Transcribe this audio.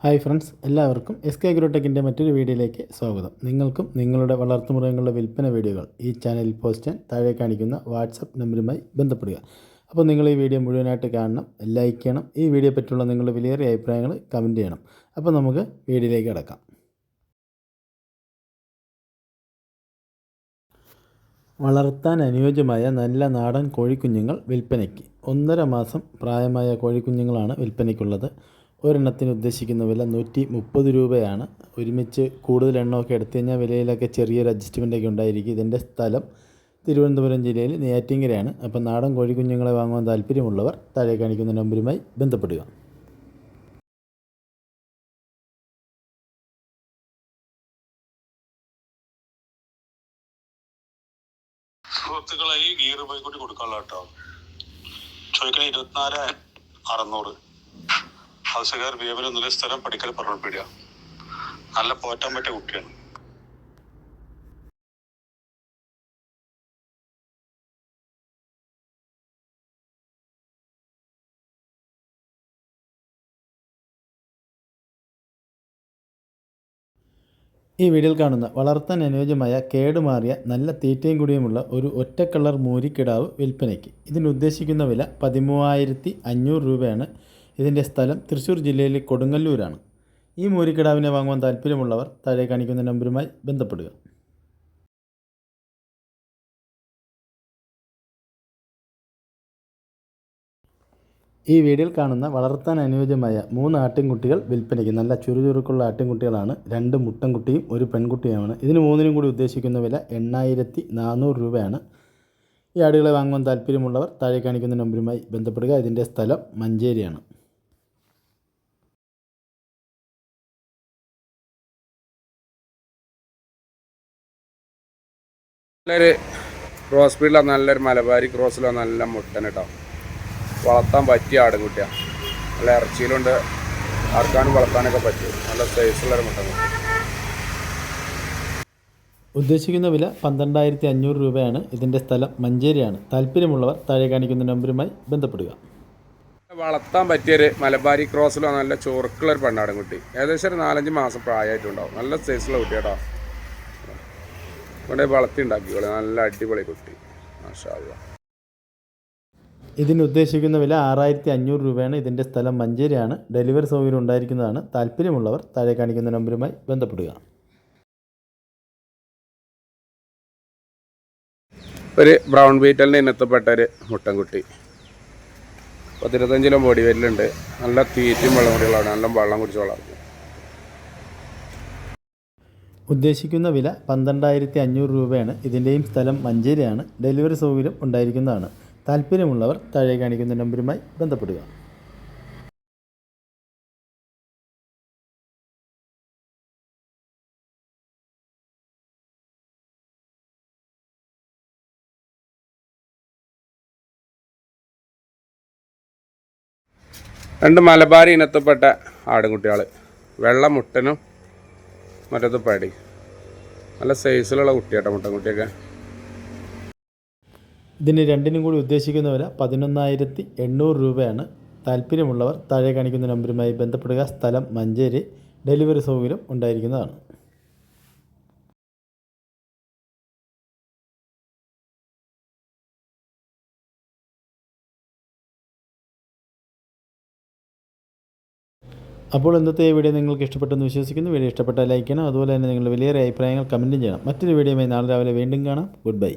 Hi friends, എല്ലാവർക്കും SK അഗ്രോടെക്കിൻ്റെ മറ്റൊരു വീഡിയോയിലേക്ക് സ്വാഗതം. നിങ്ങൾക്കും നിങ്ങളുടെ വളർത്തുമൃഗങ്ങളുടെ വിൽപ്പന വീഡിയോകൾ ഈ ചാനലിൽ പോസ്റ്റ് ചെയ്യാൻ താഴെ കാണിക്കുന്ന വാട്സപ്പ് നമ്പറുമായി ബന്ധപ്പെടുക. അപ്പോൾ നിങ്ങൾ ഈ വീഡിയോ മുഴുവനായിട്ട് കാണണം, ലൈക്ക് ചെയ്യണം, ഈ വീഡിയോ പറ്റിയുള്ള നിങ്ങളുടെ വിലയേറിയ അഭിപ്രായങ്ങൾ കമൻറ്റ് ചെയ്യണം. അപ്പോൾ നമുക്ക് വീഡിയോയിലേക്ക് കിടക്കാം. വളർത്താൻ അനുയോജ്യമായ നല്ല നാടൻ കോഴിക്കുഞ്ഞുങ്ങൾ വിൽപ്പനയ്ക്ക്. 1.5 മാസം പ്രായമായ കോഴിക്കുഞ്ഞുങ്ങളാണ് വിൽപ്പനയ്ക്കുള്ളത്. ഒരെണ്ണത്തിന് ഉദ്ദേശിക്കുന്ന വില 130 രൂപയാണ്. ഒരുമിച്ച് കൂടുതൽ എണ്ണമൊക്കെ എടുത്തു കഴിഞ്ഞാൽ വിലയിലൊക്കെ ചെറിയൊരു അഡ്ജസ്റ്റ്മെൻറ്റൊക്കെ ഉണ്ടായിരിക്കും. ഇതിൻ്റെ സ്ഥലം തിരുവനന്തപുരം ജില്ലയിൽ നെയ്യാറ്റിൻകരയാണ്. അപ്പോൾ നാടൻ കോഴിക്കുഞ്ഞുങ്ങളെ വാങ്ങുവാൻ താല്പര്യമുള്ളവർ താഴെ കാണിക്കുന്ന നമ്പറുമായി ബന്ധപ്പെടുക. സുഹൃത്തുക്കളായി ഗീർ പോയിക്കൂട്ടി കൊടുക്കാനുള്ള കേട്ടോ. ചോദിക്കണേ 24,600. ആവശ്യക്കാർ വേവനൊന്നുമില്ല. സ്ഥലം പഠിക്കൽ പറഞ്ഞില്ല. നല്ല പോറ്റാൻ പറ്റിയ കുട്ടിയാണ്. ഈ വീഡിയോയിൽ കാണുന്ന വളർത്താൻ അനുയോജ്യമായ കേടുമാറിയ നല്ല തീറ്റയും കുടിയുമുള്ള ഒരു ഒറ്റ കളർ മൂരിക്കിടാവ് വിൽപ്പനയ്ക്ക്. ഇതിനുദ്ദേശിക്കുന്ന വില 13,500 രൂപയാണ്. ഇതിൻ്റെ സ്ഥലം തൃശ്ശൂർ ജില്ലയിലെ കൊടുങ്ങല്ലൂരാണ്. ഈ മൂരിക്കിടാവിനെ വാങ്ങുവാൻ താല്പര്യമുള്ളവർ താഴെ കാണിക്കുന്ന നമ്പറുമായി ബന്ധപ്പെടുക. ഈ വീഡിയോയിൽ കാണുന്ന വളർത്താൻ അനുയോജ്യമായ 3 ആട്ടിൻകുട്ടികൾ വിൽപ്പനയ്ക്ക്. നല്ല ചുറുചുറുക്കുള്ള ആട്ടിൻകുട്ടികളാണ്. 2 മുട്ടൻകുട്ടിയും ഒരു പെൺകുട്ടിയുമാണ്. ഇതിന് 3നും കൂടി ഉദ്ദേശിക്കുന്ന വില 8,400 രൂപയാണ്. ഈ ആടുകളെ വാങ്ങുവാൻ താല്പര്യമുള്ളവർ താഴെ കാണിക്കുന്ന നമ്പറുമായി ബന്ധപ്പെടുക. ഇതിൻ്റെ സ്ഥലം മഞ്ചേരിയാണ്. നല്ലൊരു ക്രോസ് ഫീൽഡിലോ നല്ലൊരു മലബാരി ക്രോസിലോ നല്ല മുട്ടൻ കേട്ടോ. വളർത്താൻ പറ്റിയ ആടുകുട്ടിയാണ്. നല്ല ഇറച്ചിയിലുണ്ട്. ആർക്കാനും വളർത്താനൊക്കെ പറ്റും. നല്ല സൈസുള്ളൊരു മുട്ടൻ കുട്ടി. ഉദ്ദേശിക്കുന്ന വില 12,500 രൂപയാണ്. ഇതിൻ്റെ സ്ഥലം മഞ്ചേരിയാണ്. താല്പര്യമുള്ളവർ താഴെ കാണിക്കുന്ന നമ്പറുമായി ബന്ധപ്പെടുക. വളർത്താൻ പറ്റിയൊരു മലബാരി ക്രോസിലോ നല്ല ചൊറുക്കുള്ളൊരു പെണ്ണാടും കുട്ടി. ഏകദേശം ഒരു 4-5 മാസം പ്രായമായിട്ടുണ്ടാവും. നല്ല സൈസുള്ള കുട്ടി കേട്ടോ. ഇവിടെ വളർത്തി ഉണ്ടാക്കിക്കോളെ. നല്ല അടിപൊളി കുട്ടി. മാഷാ അല്ലാഹ്. ഇതിന് ഉദ്ദേശിക്കുന്ന വില 6,500 രൂപയാണ്. ഇതിൻ്റെ സ്ഥലം മഞ്ചേരിയാണ്. ഡെലിവറി സൗകര്യം ഉണ്ടായിരിക്കുന്നതാണ്. താല്പര്യമുള്ളവർ താഴെ കാണിക്കുന്ന നമ്പറുമായി ബന്ധപ്പെടുക. ഒരു ബ്രൗൺ ബീറ്റലിൻ്റെ ഇനത്തിൽപ്പെട്ട ഒരു മുട്ടൻകുട്ടി. 15 കിലോ ബോഡി വെയിലുണ്ട്. നല്ല തീറ്റയും വെള്ളം കുടികളാണ്. നല്ല വെള്ളം കുടിച്ച് വളർത്തും. ഉദ്ദേശിക്കുന്ന വില 12,500 രൂപയാണ്. ഇതിൻ്റെയും സ്ഥലം മഞ്ചേരിയാണ്. ഡെലിവറി സൗകര്യം ഉണ്ടായിരിക്കുന്നതാണ്. താല്പര്യമുള്ളവർ താഴെ കാണിക്കുന്ന നമ്പറുമായി ബന്ധപ്പെടുക. രണ്ട് മലബാരി ഇനത്തിൽപ്പെട്ട ആടുകുട്ടികൾ. വെള്ള മുട്ടനും മറ്റത് പടി. നല്ല സൈസിലുള്ള കുട്ടിയാട്ടോ മുട്ടൻകുട്ടിയൊക്കെ. ഇതിന് രണ്ടിനും കൂടി ഉദ്ദേശിക്കുന്ന വില 11,800 രൂപയാണ്. താല്പര്യമുള്ളവർ താഴെ കാണിക്കുന്ന നമ്പറുമായി ബന്ധപ്പെടുക. സ്ഥലം മഞ്ചേരി. ഡെലിവറി സൗകര്യം ഉണ്ടായിരിക്കുന്നതാണ്. അപ്പോൾ ഇന്നത്തെ വീഡിയോ നിങ്ങൾക്ക് ഇഷ്ടപ്പെട്ടെന്ന് വിശ്വസിക്കുന്നു. വീഡിയോ ഇഷ്ടപ്പെട്ടാൽ ലൈക്ക് ചെയ്യണം. അതുപോലെ തന്നെ നിങ്ങളുടെ വലിയ അഭിപ്രായങ്ങൾ കമൻറ്റും ചെയ്യണം. മറ്റൊരു വീഡിയോയുമായി നാളെ രാവിലെ വീണ്ടും കാണാം. Good bye.